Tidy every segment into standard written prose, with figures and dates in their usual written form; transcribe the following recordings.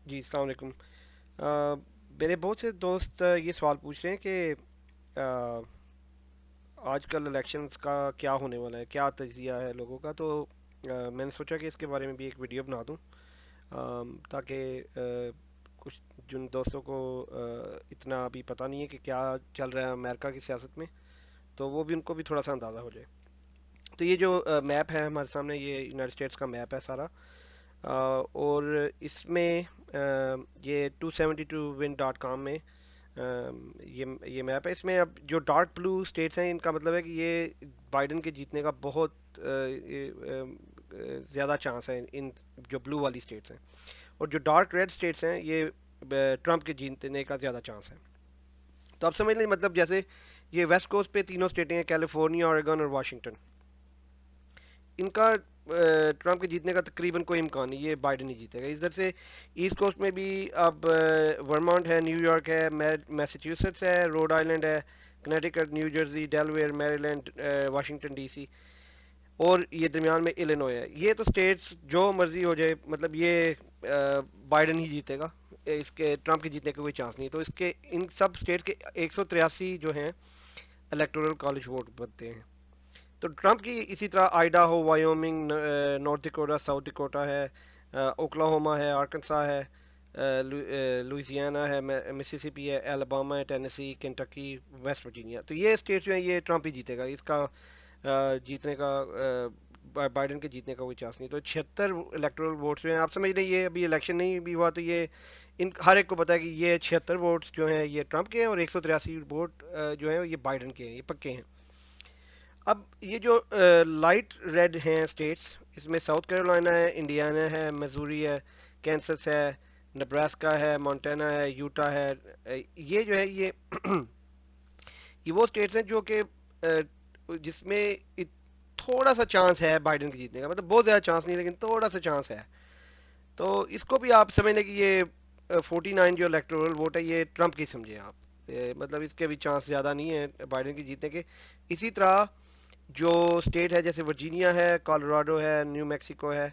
جی السلام علیکم۔ میرے بہت سے دوست یہ سوال پوچھ رہے ہیں کہ آ، آج کل الیکشنز کا کیا ہونے والا ہے، کیا تجزیہ ہے لوگوں کا، تو میں نے سوچا کہ اس کے بارے میں بھی ایک ویڈیو بنا دوں، تاکہ کچھ جن دوستوں کو اتنا ابھی پتہ نہیں ہے کہ کیا چل رہا ہے امریکہ کی سیاست میں، تو وہ بھی ان کو بھی تھوڑا سا اندازہ ہو جائے۔ تو یہ جو میپ ہے ہمارے سامنے، یہ یونائٹڈ اسٹیٹس کا میپ ہے سارا، اور اس میں یہ 272win.com میں یہ میپ ہے۔ اس میں اب جو ڈارک بلو اسٹیٹس ہیں، ان کا مطلب ہے کہ یہ بائیڈن کے جیتنے کا بہت زیادہ چانس ہے ان جو بلو والی اسٹیٹس ہیں، اور جو ڈارک ریڈ اسٹیٹس ہیں یہ ٹرمپ کے جیتنے کا زیادہ چانس ہے۔ تو آپ سمجھ لیں، مطلب جیسے یہ ویسٹ کوسٹ پہ تینوں اسٹیٹیں ہیں، کیلیفورنیا، اوریگن اور واشنگٹن، ان کا ٹرمپ کے جیتنے کا تقریباً کوئی امکان نہیں، یہ بائیڈن ہی جیتے گا۔ ادھر سے ایسٹ کوسٹ میں بھی اب ورمانٹ ہے، نیو یارک ہے، میساچیوسٹس ہے، روڈ آئلینڈ ہے، کنیٹیکٹ، نیو جرسی، ڈیلویئر، میری لینڈ، واشنگٹن ڈی سی، اور یہ درمیان میں الینوائے ہے۔ یہ تو اسٹیٹس جو مرضی ہو جائے، مطلب یہ بائیڈن ہی جیتے گا، اس کے ٹرمپ کے جیتنے کا کوئی چانس نہیں۔ تو اس کے ان سب اسٹیٹ کے 183 جو ہیں الیکٹورل کالج ووٹ بنتے ہیں۔ تو ٹرمپ کی اسی طرح آئیڈا ہو، Wyoming, North Dakota, South Dakota ہے، اوکلاہوما ہے، آرکنسا ہے، لوئیزیانا ہے، مسیسپی ہے، الاباما ہے، ٹینیسی، کنٹکی، ویسٹ ورجینیا۔ تو یہ اسٹیٹ جو ہیں یہ ٹرمپ ہی جیتے گا، اس کا جیتنے کا بائیڈن کے جیتنے کا کوئی چانس نہیں۔ تو 76 الیکٹورل ووٹس جو ہیں، آپ سمجھ لیں یہ ابھی الیکشن نہیں بھی ہوا، تو یہ ان ہر ایک کو پتا ہے کہ یہ 76 ووٹس جو ہیں یہ ٹرمپ کے ہیں، اور 183 ووٹ جو ہیں یہ بائیڈن کے ہیں، یہ پکے ہیں۔ اب یہ جو لائٹ ریڈ ہیں اسٹیٹس، اس میں ساؤتھ کیرولائنا ہے، انڈیانا ہے، مزوری ہے، کینسس ہے، نبراسکا ہے، مونٹانا ہے، یوٹا ہے۔ یہ جو ہے یہ وہ اسٹیٹس ہیں جو کہ جس میں تھوڑا سا چانس ہے بائیڈن کے جیتنے کا، مطلب بہت زیادہ چانس نہیں لیکن تھوڑا سا چانس ہے۔ تو اس کو بھی آپ سمجھ لیں کہ یہ 49 جو الیکٹورل ووٹ ہے یہ ٹرمپ کی سمجھیں آپ، مطلب اس کے بھی چانس زیادہ نہیں ہے بائیڈن کے جیتنے کے۔ اسی طرح جو اسٹیٹ ہے جیسے ورجینیا ہے، کالوراڈو ہے، نیو میکسیکو ہے،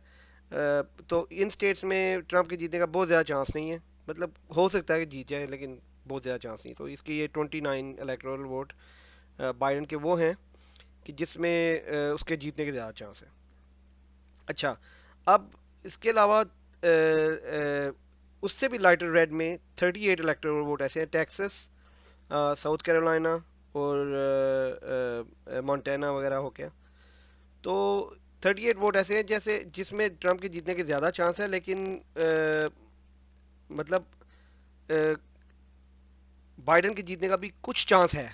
تو ان اسٹیٹس میں ٹرمپ کے جیتنے کا بہت زیادہ چانس نہیں ہے، مطلب ہو سکتا ہے کہ جیت جائے لیکن بہت زیادہ چانس نہیں۔ تو اس کی یہ 29 الیکٹورل ووٹ بائیڈن کے وہ ہیں کہ جس میں اس کے جیتنے کے زیادہ چانس ہے۔ اچھا، اب اس کے علاوہ اس سے بھی لائٹر ریڈ میں 38 الیکٹورل ووٹ ایسے ہیں، ٹیکسس، ساؤتھ کیرولائنا اور مونٹینا وغیرہ ہو گیا۔ تو 38 ووٹ ایسے ہیں جیسے جس میں ٹرمپ کے جیتنے کے زیادہ چانس ہے، لیکن مطلب بائیڈن کے جیتنے کا بھی کچھ چانس ہے،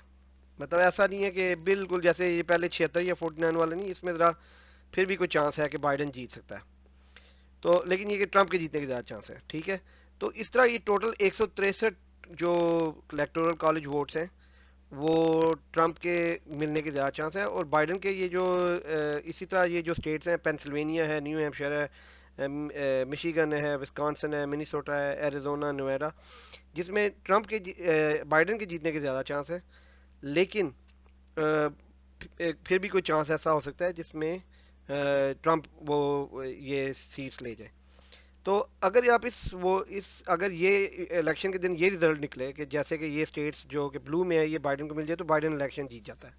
مطلب ایسا نہیں ہے کہ بالکل جیسے یہ پہلے 76 یا 49 والے نہیں، اس میں ذرا پھر بھی کوئی چانس ہے کہ بائیڈن جیت سکتا ہے۔ تو لیکن یہ کہ ٹرمپ کے جیتنے کے زیادہ چانس ہے، ٹھیک ہے۔ تو اس طرح یہ ٹوٹل 163 جو الیکٹورل کالج ووٹس ہیں وہ ٹرمپ کے ملنے کے زیادہ چانس ہے، اور بائیڈن کے یہ جو اسی طرح یہ جو اسٹیٹس ہیں، پینسلوینیا ہے، نیو ہیمپشائر ہے، مشیگن ہے، وسکانسن ہے، منیسوٹا ہے، ایریزونا، نویڈا، جس میں ٹرمپ کے بائیڈن کے جیتنے کے زیادہ چانس ہے، لیکن پھر بھی کوئی چانس ایسا ہو سکتا ہے جس میں ٹرمپ وہ یہ سیٹس لے جائے۔ تو اگر آپ اگر یہ الیکشن کے دن یہ ریزلٹ نکلے کہ جیسے کہ یہ اسٹیٹس جو کہ بلو میں ہے یہ بائیڈن کو مل جائے، تو بائیڈن الیکشن جیت جاتا ہے۔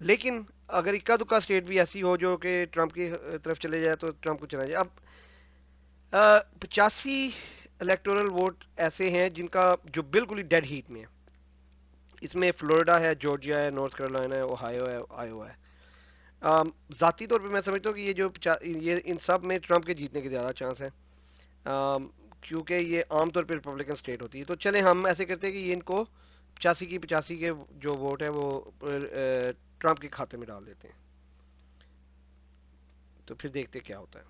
لیکن اگر اکا دکا اسٹیٹ بھی ایسی ہو جو کہ ٹرمپ کی طرف چلے جائے تو ٹرمپ کو چلا جائے۔ اب 85 الیکٹورل ووٹ ایسے ہیں جن کا جو بالکل ہی ڈیڈ ہیٹ میں ہے، اس میں فلوریڈا ہے، جارجیا ہے، نارتھ کیرولینا ہے، اوہایو ہے، آئیوا ہے۔ ذاتی طور پہ میں سمجھتا ہوں کہ یہ ان سب میں ٹرمپ کے جیتنے کے زیادہ چانس ہیں، کیونکہ یہ عام طور پہ ریپبلکن اسٹیٹ ہوتی ہے۔ تو چلیں ہم ایسے کرتے ہیں کہ یہ ان کو 85 کے جو ووٹ ہیں وہ ٹرمپ کے کھاتے میں ڈال دیتے ہیں، تو پھر دیکھتے کیا ہوتا ہے۔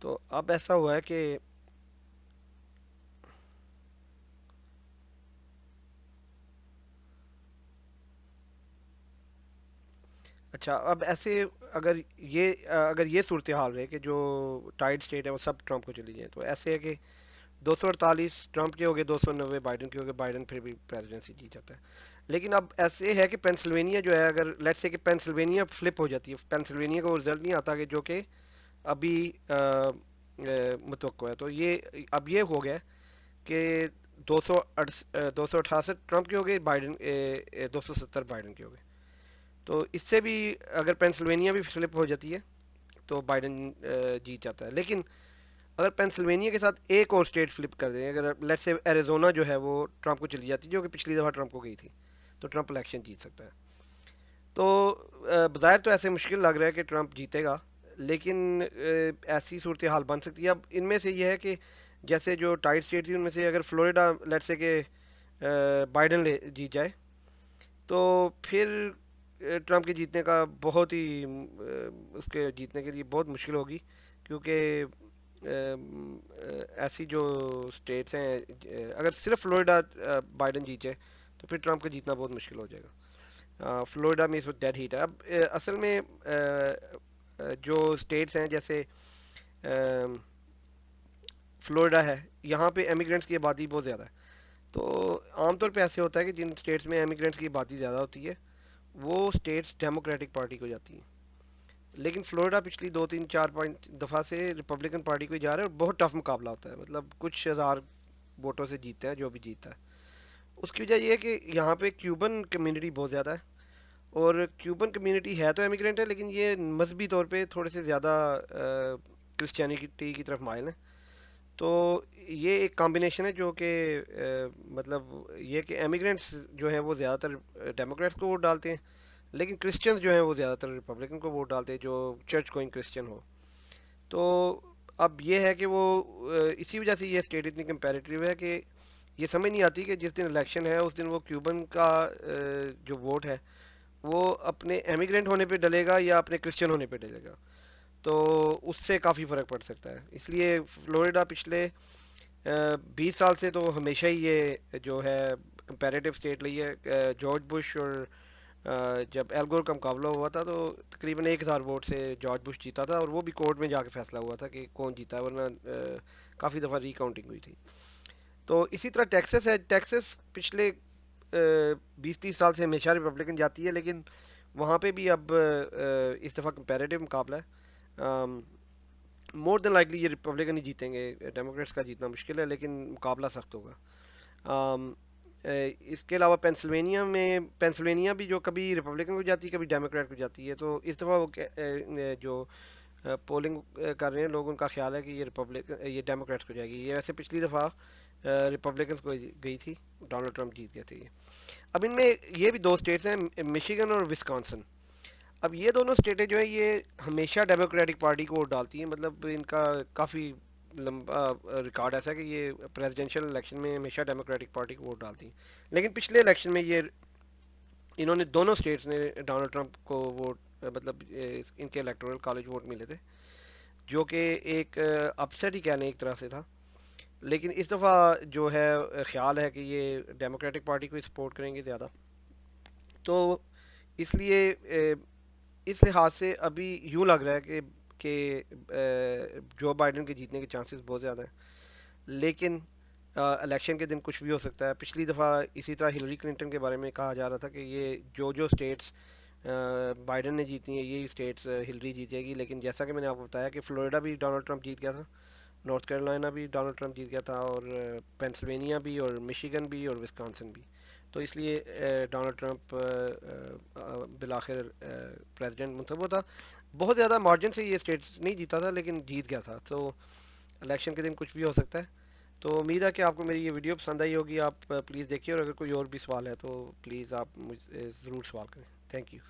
تو اب ایسا ہوا ہے کہ اچھا، اب ایسے اگر یہ صورتحال رہے کہ جو ٹائڈ اسٹیٹ ہے وہ سب ٹرمپ کو چلی جائیں، تو ایسے ہے کہ 248 ट्रम्प के हो गए, 290 बाइडन के हो गए, बाइडन फिर भी प्रेसिडेंसी जीत जाता है। लेकिन अब ऐसे है कि पेंसिल्वेनिया जो है, अगर लेट्स से कि पेंसिल्वेनिया फ्लिप हो जाती है, पेंसिल्वेनिया का वो रिजल्ट नहीं आता कि जो कि अभी मुतवक्को है, तो ये अब ये हो गया कि 268 ट्रम्प के हो गए, बाइडन 270 बाइडन के हो गए। तो इससे भी अगर पेंसिल्वेनिया भी फ्लिप हो जाती है तो बाइडन जीत जाता है। लेकिन अगर पेंसिल्वेनिया के साथ एक और स्टेट फ्लिप कर दें, अगर लेट्स से एरिजोना जो है वो ट्रम्प को चली जाती है, जो कि पिछली दफ़ा ट्रम्प को गई थी, तो ट्रम्प इलेक्शन जीत सकता है। तो बज़ाहिर तो ऐसे मुश्किल लग रहा है कि ट्रम्प जीतेगा, लेकिन ऐसी सूरत हाल बन सकती है। अब इनमें से ये है कि जैसे जो टाइट स्टेट थी उनमें से अगर फ्लोरिडा लेट्स से कि बाइडन ले जीत जाए, तो फिर ट्रम्प के जीतने का बहुत ही उसके जीतने के लिए बहुत मुश्किल होगी, क्योंकि ऐसी जो स्टेट्स हैं, अगर सिर्फ फ्लोरिडा बाइडन जीत जाए तो फिर ट्रम्प का जीतना बहुत मुश्किल हो जाएगा। फ्लोरिडा में इस वक्त डेड हीट है। अब असल में जो स्टेट्स हैं जैसे फ्लोरिडा है, यहाँ पे एमिग्रेंट्स की आबादी बहुत ज़्यादा है। तो आमतौर पे ऐसे होता है कि जिन स्टेट्स में एमिग्रेंट्स की आबादी ज़्यादा होती है वो स्टेट्स डेमोक्रेटिक पार्टी को जाती हैं। लेकिन फ्लोरिडा पिछली 2 3 4 5 दफ़ा से रिपब्लिकन पार्टी को ही जा रहा है, और बहुत टफ मुकाबला होता है, मतलब कुछ हज़ार वोटों से जीतता है जो भी जीतता है। उसकी वजह यह है कि यहाँ पे क्यूबन कम्युनिटी बहुत ज़्यादा है, और क्यूबन कम्युनिटी है तो एमिग्रेंट है, लेकिन ये मजहबी तौर पे थोड़े से ज़्यादा क्रिश्चियनिटी की तरफ माइल है। तो ये एक कॉम्बिनेशन है जो कि मतलब ये कि एमिग्रेंट्स जो हैं वो ज़्यादातर डेमोक्रेट्स को वोट डालते हैं, लेकिन क्रिश्चियंस जो हैं वो ज़्यादातर रिपब्लिकन को वोट डालते हैं, जो चर्च गोइंग क्रिश्चियन हो। तो अब ये है कि वो इसी वजह से ये स्टेट इतनी कंपैरेटिव है कि ये समझ नहीं आती कि जिस दिन इलेक्शन है उस दिन वो क्यूबन का जो वोट है वो अपने एमिग्रेंट होने पे डलेगा या अपने क्रिश्चियन होने पे डलेगा। तो उससे काफ़ी फ़र्क पड़ सकता है। इसलिए फ्लोरिडा पिछले 20 साल से तो हमेशा ही ये जो है कंपैरेटिव स्टेट रही है। जॉर्ज बुश और जब एल गोर का मुकाबला हुआ था तो तकरीबन 1,000 वोट से जॉर्ज बुश जीता था, और वो भी कोर्ट में जाके फैसला हुआ था कि कौन जीता है, वरना काफ़ी दफ़ा रिकाउंटिंग हुई थी। तो इसी तरह टेक्सास है। टेक्सास पिछले 20 30 साल से हमेशा रिपब्लिकन जाती है, लेकिन वहाँ पे भी अब इस दफ़ा कंपैरेटिव मुकाबला है। मोर देन लाइकली ये रिपब्लिकन ही जीतेंगे, डेमोक्रेट्स का जीतना मुश्किल है, लेकिन मुकाबला सख्त होगा। अम, इसके अलावा पेंसिल्वेनिया भी जो कभी रिपब्लिकन को जाती है कभी डेमोक्रेट को जाती है, तो इस दफ़ा वो जो पोलिंग कर रहे हैं लोग, उनका ख्याल है कि ये डेमोक्रेट्स को जाएगी। ये वैसे पिछली दफ़ा रिपब्लिकन्स को गई थी, डोनाल्ड ट्रंप जीत गए थे ये। अब इनमें ये भी दो स्टेट्स हैं, मिशिगन और विस्कॉन्सन। अब ये दोनों स्टेटें जो है ये हमेशा डेमोक्रेटिक पार्टी को वोट डालती हैं, मतलब इनका काफ़ी लंबा रिकॉर्ड ऐसा है कि ये प्रेसिडेंशियल इलेक्शन में हमेशा डेमोक्रेटिक पार्टी को वोट डालती हैं। लेकिन पिछले इलेक्शन में ये इन्होंने दोनों स्टेट्स ने डोनाल्ड ट्रंप को वोट मतलब इनके इलेक्टोरल कॉलेज वोट मिले थे, जो कि एक अपसेट ही कहने एक तरह से था। लेकिन इस दफ़ा जो है ख्याल है कि ये डेमोक्रेटिक पार्टी को ही सपोर्ट करेंगे ज़्यादा। तो इसलिए इस लिहाज से अभी यूँ लग रहा है कि जो बाइडन के जीतने के चांसेस बहुत ज़्यादा हैं। लेकिन इलेक्शन के दिन कुछ भी हो सकता है। पिछली दफ़ा इसी तरह हिलरी क्लिंटन के बारे में कहा जा रहा था कि ये जो जो स्टेट्स बाइडन ने जीती हैं यही स्टेट्स हिलरी जीतेगी, लेकिन जैसा कि मैंने आपको बताया कि फ्लोरिडा भी डोनाल्ड ट्रंप जीत गया था, नॉर्थ कैरोलिना भी डोनाल्ड ट्रंप जीत गया था, और पेंसिल्वेनिया भी, और मिशिगन भी, और विस्कॉन्सिन भी। तो इसलिए डोनाल्ड ट्रंप बिलाखिर प्रेसिडेंट मुंतखब हुआ था। बहुत ज़्यादा मार्जिन से ये स्टेट्स नहीं जीता था, लेकिन जीत गया था। तो इलेक्शन के दिन कुछ भी हो सकता है। तो उम्मीद है कि आपको मेरी ये वीडियो पसंद आई होगी। आप प्लीज़ देखिए, और अगर कोई और भी सवाल है तो प्लीज़ आप मुझे ज़रूर सवाल करें। Thank you.